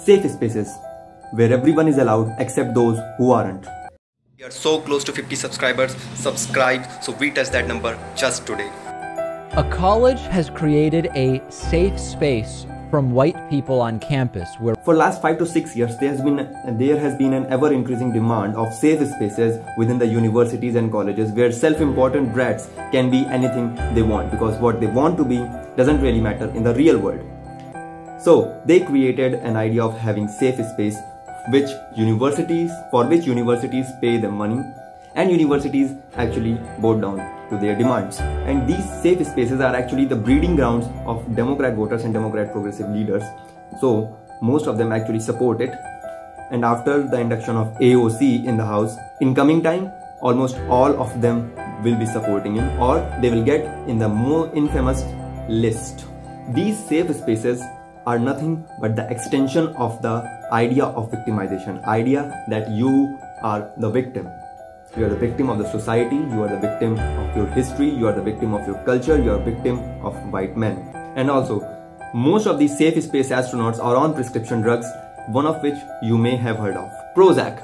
safe spaces where everyone is allowed except those who aren't. We are so close to 50 subscribers. Subscribe so we touch that number just today. A college has created a safe space from white people on campus where for last 5 to 6 years there has been an ever increasing demand of safe spaces within the universities and colleges where self-important brats can be anything they want, because what they want to be doesn't really matter in the real world. So they created an idea of having safe space for which universities pay them money, and universities actually bow down to their demands. And these safe spaces are actually the breeding grounds of Democrat voters and Democrat progressive leaders. So most of them actually support it. And after the induction of AOC in the House, in coming time, almost all of them will be supporting him, or they will get in the more infamous list. These safe spaces are nothing but the extension of the idea of victimization, idea that you are the victim. You are the victim of the society, you are the victim of your history, you are the victim of your culture, you are a victim of white men. And also, most of these safe space astronauts are on prescription drugs, one of which you may have heard of. Prozac,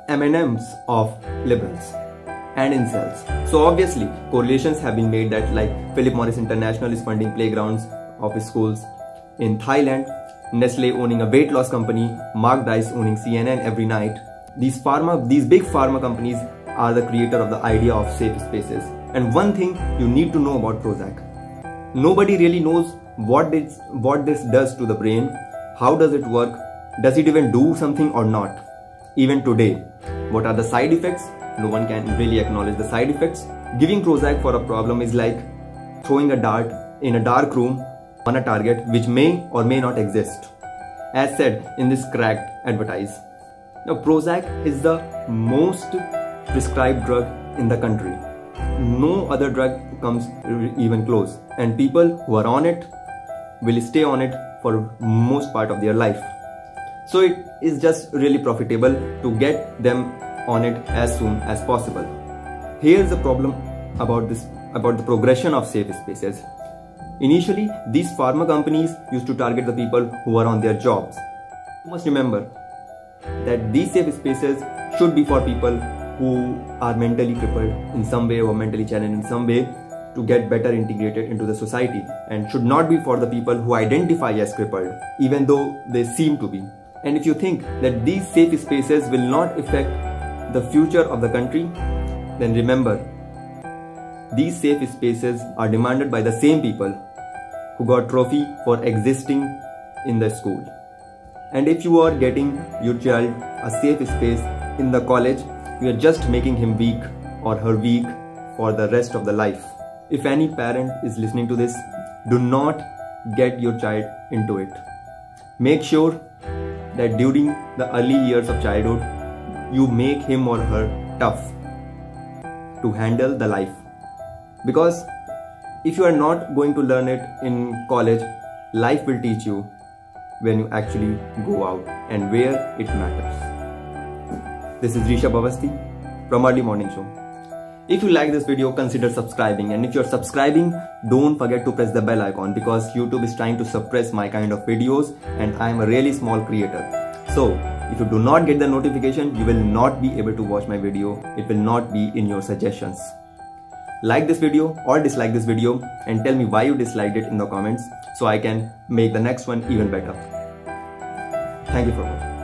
M&Ms of liberals and incels. So obviously, correlations have been made that like Philip Morris International is funding playgrounds of schools in Thailand, Nestle owning a weight loss company, Mark Dice owning CNN every night. These big pharma companies are the creator of the idea of safe spaces. And one thing you need to know about Prozac: nobody really knows what this does to the brain, how does it work, does it even do something or not. Even today, what are the side effects? No one can really acknowledge the side effects. Giving Prozac for a problem is like throwing a dart in a dark room on a target which may or may not exist, as said in this cracked advertise. Now, Prozac is the most prescribed drug in the country. No other drug comes even close, and people who are on it will stay on it for most part of their life. So it is just really profitable to get them on it as soon as possible. Here's the problem about the progression of safe spaces. Initially, these pharma companies used to target the people who are on their jobs. You must remember that these safe spaces should be for people who are mentally crippled in some way or mentally challenged in some way to get better integrated into the society, and should not be for the people who identify as crippled, even though they seem to be. And if you think that these safe spaces will not affect the future of the country, then remember, these safe spaces are demanded by the same people who got trophy for existing in the school. And if you are getting your child a safe space in the college, you are just making him weak or her weak for the rest of the life. If any parent is listening to this, do not get your child into it. Make sure that during the early years of childhood, you make him or her tough to handle the life. Because if you are not going to learn it in college, life will teach you when you actually go out and where it matters. This is Rishabh Awasthi from Early Morning Show. If you like this video, consider subscribing, and if you're subscribing, don't forget to press the bell icon, because YouTube is trying to suppress my kind of videos and I'm a really small creator. So if you do not get the notification, you will not be able to watch my video. It will not be in your suggestions. Like this video or dislike this video and tell me why you disliked it in the comments so I can make the next one even better. Thank you for watching.